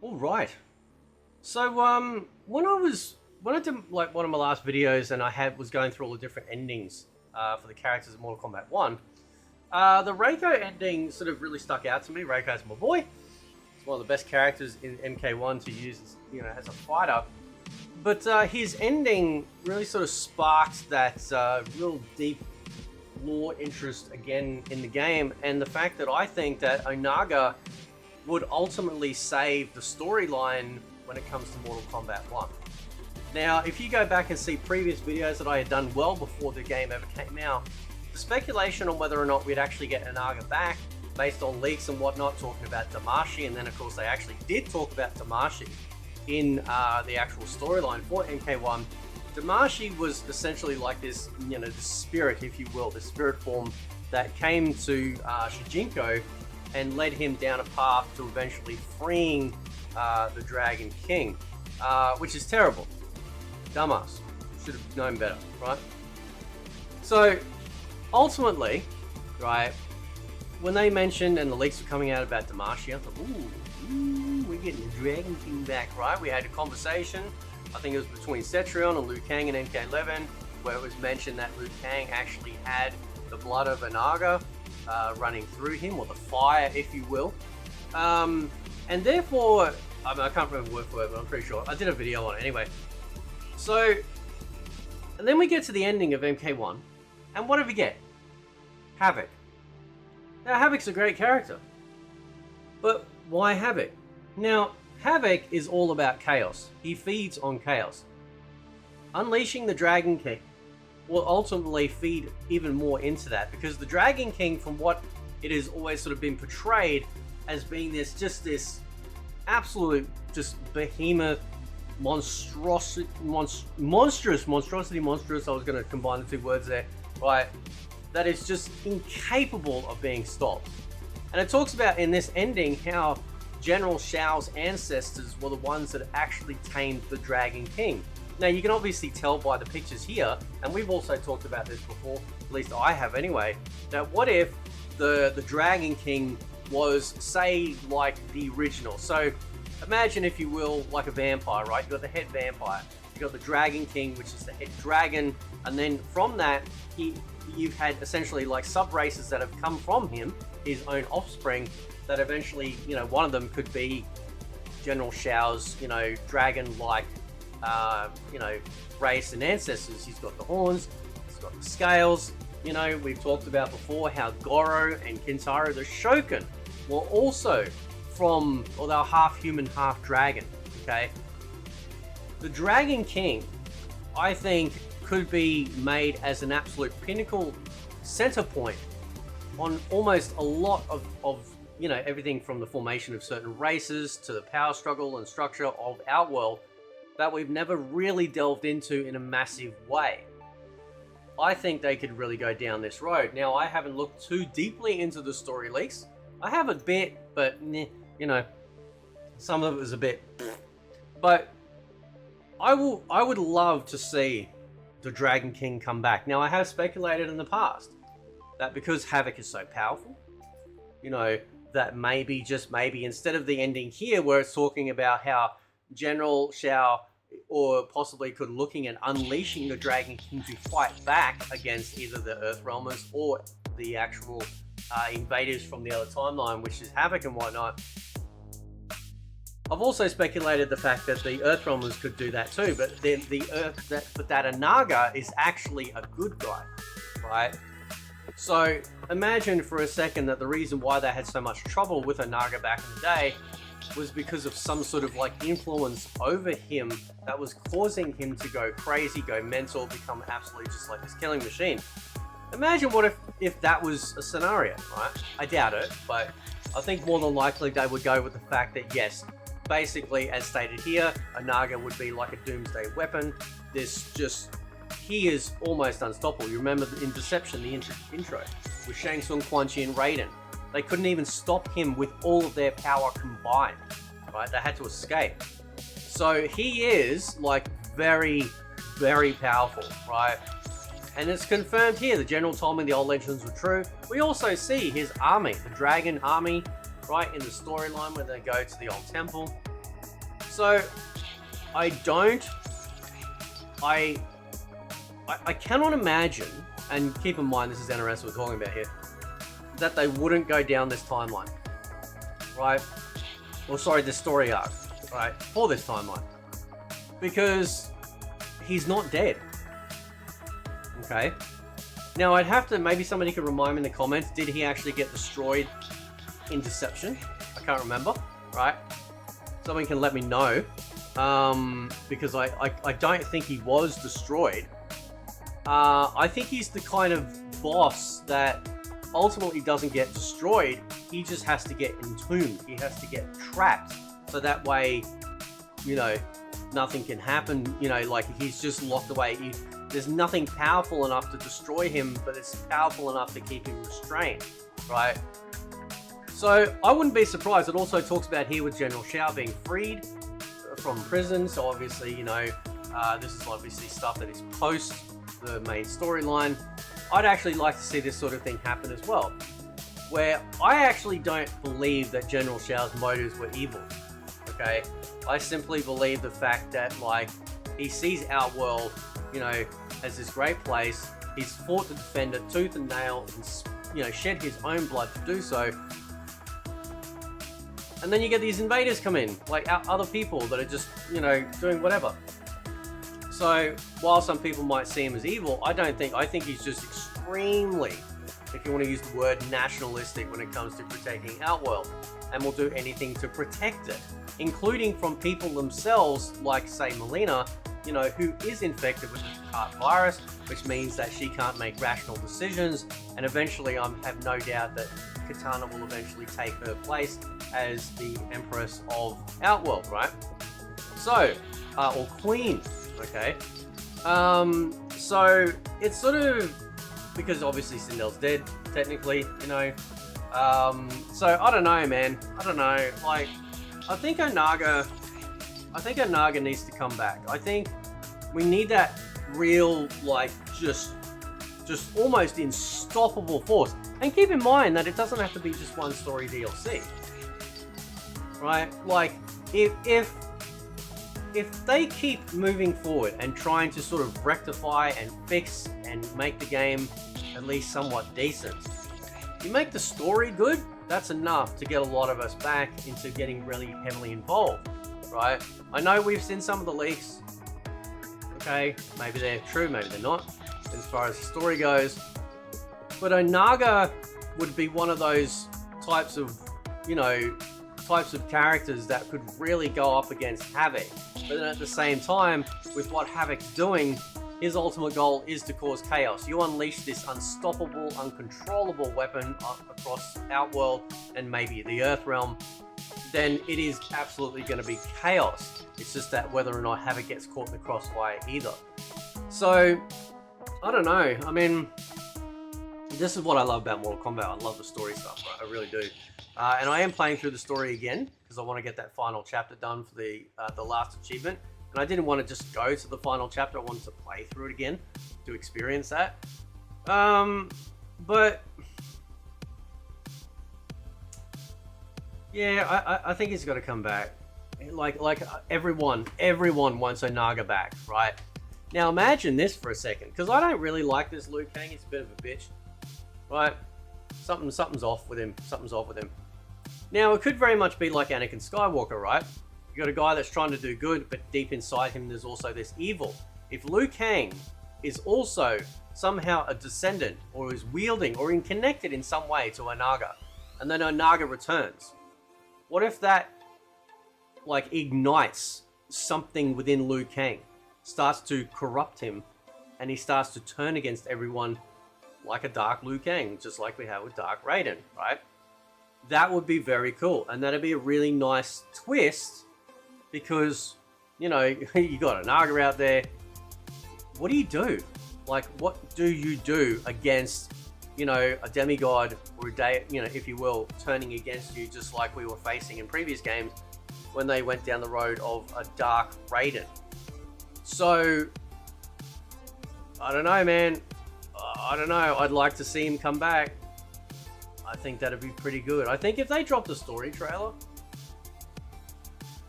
All right. So when I did like one of my last videos and was going through all the different endings for the characters in Mortal Kombat 1, the Reiko ending sort of really stuck out to me. Reiko's my boy. He's one of the best characters in MK1 to use, as a fighter. But his ending really sort of sparked that real deep lore interest again in the game, and the fact that I think that Onaga would ultimately save the storyline when it comes to Mortal Kombat 1. Now, if you go back and see previous videos that I had done well before the game ever came out, the speculation on whether or not we'd actually get Onaga back, based on leaks and whatnot, talking about Damashi, and then of course they actually did talk about Damashi in the actual storyline for MK1. Damashi was essentially like this, this spirit, if you will, this spirit form that came to Shujinko and led him down a path to eventually freeing the Dragon King, which is terrible. Dumbass. Should have known better, right? So, ultimately, right, when they mentioned and the leaks were coming out about Damashi, I thought, ooh, we're getting the Dragon King back, right? We had a conversation, I think it was between Cetrion and Liu Kang in MK11, where it was mentioned that Liu Kang actually had the blood of Onaga running through him, or the fire, if you will. And therefore, I can't remember word for word, but I'm pretty sure. I did a video on it anyway. So, and then we get to the ending of MK1, and what do we get? Havoc. Now, Havoc's a great character. But why Havoc? Now, Havoc is all about chaos. He feeds on chaos. Unleashing the Dragon King will ultimately feed even more into that, because the Dragon King, from what it has always sort of been portrayed as being this absolute behemoth monstrosity. I was going to combine the two words there, right? That is just incapable of being stopped. And it talks about in this ending how General Shao's ancestors were the ones that actually tamed the Dragon King. Now, you can obviously tell by the pictures here, and we've also talked about this before, at least I have anyway, that what if the Dragon King was, say, like the original? So, imagine, if you will, like a vampire, right? You've got the head vampire, you've got the Dragon King, which is the head dragon, and then from that, you've had essentially like sub-races that have come from him, his own offspring, that eventually, one of them could be General Shao's, dragon-like, race and ancestors. He's got the horns, he's got the scales. We've talked about before how Goro and Kintaro, the Shogun, were also from, or they were half human, half dragon, okay? The Dragon King, I think, could be made as an absolute pinnacle center point on almost a lot of everything from the formation of certain races to the power struggle and structure of our world that we've never really delved into in a massive way. I think they could really go down this road. Now, I haven't looked too deeply into the story leaks. I have a bit, but some of it was a bit. But I would love to see the Dragon King come back. Now, I have speculated in the past that because Havoc is so powerful, that maybe, just maybe, instead of the ending here where it's talking about how General Shao or possibly could looking at unleashing the Dragon King to fight back against either the Earthrealmers or the actual invaders from the other timeline, which is Havoc and whatnot. I've also speculated the fact that the Earthrealmers could do that too, but then that Onaga is actually a good guy, right? So imagine for a second that the reason why they had so much trouble with Onaga back in the day was because of some sort of like influence over him that was causing him to go crazy, go mental, become absolutely just like this killing machine. Imagine what if that was a scenario, right? I doubt it, but I think more than likely they would go with the fact that yes, basically, as stated here, Onaga would be like a doomsday weapon. He is almost unstoppable. You remember in Deception, the intro, with Shang Tsung, Quan Chi, and Raiden. They couldn't even stop him with all of their power combined, right? They had to escape. So he is like very, very powerful, right? And it's confirmed here. The general told me the old legends were true. We also see his army, the dragon army, right in the storyline when they go to the old temple. So I cannot imagine, and keep in mind this is NRS we're talking about here, that they wouldn't go down this timeline, right? Or sorry, this story arc, right? For this timeline. Because he's not dead. Okay? Now I'd have to, maybe somebody could remind me in the comments, did he actually get destroyed in Deception? I can't remember, right? Someone can let me know. Because I don't think he was destroyed. I think he's the kind of boss that ultimately doesn't get destroyed. He just has to get entombed. He has to get trapped. So that way, you know, nothing can happen. You know, like he's just locked away. There's nothing powerful enough to destroy him, but it's powerful enough to keep him restrained, right? So I wouldn't be surprised. It also talks about here with General Shao being freed from prison. So obviously, you know, this is obviously stuff that is post the main storyline. I'd actually like to see this sort of thing happen as well, where I actually don't believe that General Shao's motives were evil. Okay, I simply believe the fact that like he sees Outworld, you know, as this great place. He's fought to defend it tooth and nail, and you know, shed his own blood to do so. And then you get these invaders come in, like other people that are just, you know, doing whatever. So while some people might see him as evil, I think he's just extremely, if you want to use the word, nationalistic when it comes to protecting Outworld, and will do anything to protect it, including from people themselves, like say Melina, you know, who is infected with the heart virus, which means that she can't make rational decisions, and eventually I have no doubt that Katana will eventually take her place as the Empress of Outworld, right? So, or Queen, okay? So it's sort of, because obviously Sindel's dead, technically, you know. So I don't know, man. I don't know. Like, I think Onaga needs to come back. I think we need that real, like, just almost unstoppable force. And keep in mind that it doesn't have to be just one story DLC, right? Like, if they keep moving forward and trying to sort of rectify and fix and make the game at least somewhat decent, you make the story good, that's enough to get a lot of us back into getting really heavily involved, right? I know we've seen some of the leaks. Okay, maybe they're true, maybe they're not, as far as the story goes. But Onaga would be one of those types of, you know, types of characters that could really go up against Havoc. But then at the same time, with what Havoc's doing, his ultimate goal is to cause chaos. You unleash this unstoppable, uncontrollable weapon across Outworld and maybe the Earth Realm, then it is absolutely going to be chaos. It's just that whether or not Havoc gets caught in the crossfire either. So, I don't know. I mean, this is what I love about Mortal Kombat. I love the story stuff, right? I really do. And I am playing through the story again because I want to get that final chapter done for the last achievement. And I didn't want to just go to the final chapter. I wanted to play through it again to experience that. But yeah, I think he's got to come back. Like everyone wants Onaga back, right? Now imagine this for a second, because I don't really like this Liu Kang. He's a bit of a bitch, right? Something's off with him. Something's off with him. Now it could very much be like Anakin Skywalker, right? You got a guy that's trying to do good, but deep inside him there's also this evil. If Liu Kang is also somehow a descendant, or is wielding or connected in some way to Onaga, and then Onaga returns, what if that like ignites something within Liu Kang, starts to corrupt him, and he starts to turn against everyone like a Dark Liu Kang, just like we have with Dark Raiden, right? That would be very cool, and that'd be a really nice twist, because, you know, you got Onaga out there. What do you do? Like, what do you do against, you know, a demigod or you know, if you will, turning against you, just like we were facing in previous games when they went down the road of a Dark Raiden? So, I don't know, man. I don't know. I'd like to see him come back. I think that'd be pretty good. I think if they dropped a story trailer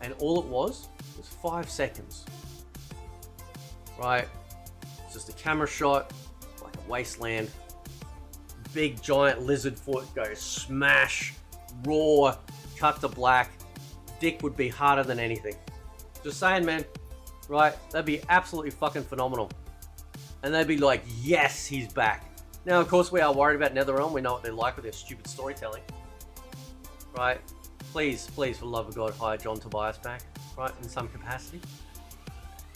and all it was It was 5 seconds. Right? It's just a camera shot, like a wasteland. Big giant lizard foot goes smash, raw, cut to black. Dick would be harder than anything. Just saying, man. Right? That'd be absolutely fucking phenomenal. And they'd be like, yes, he's back. Now, of course, we are worried about NetherRealm. We know what they're like with their stupid storytelling. Right? Please, please, for the love of God, hire John Tobias back. Right? In some capacity.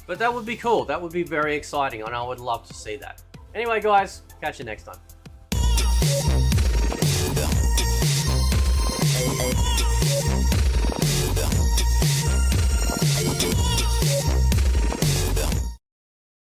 But that would be cool. That would be very exciting. And I would love to see that. Anyway, guys, catch you next time.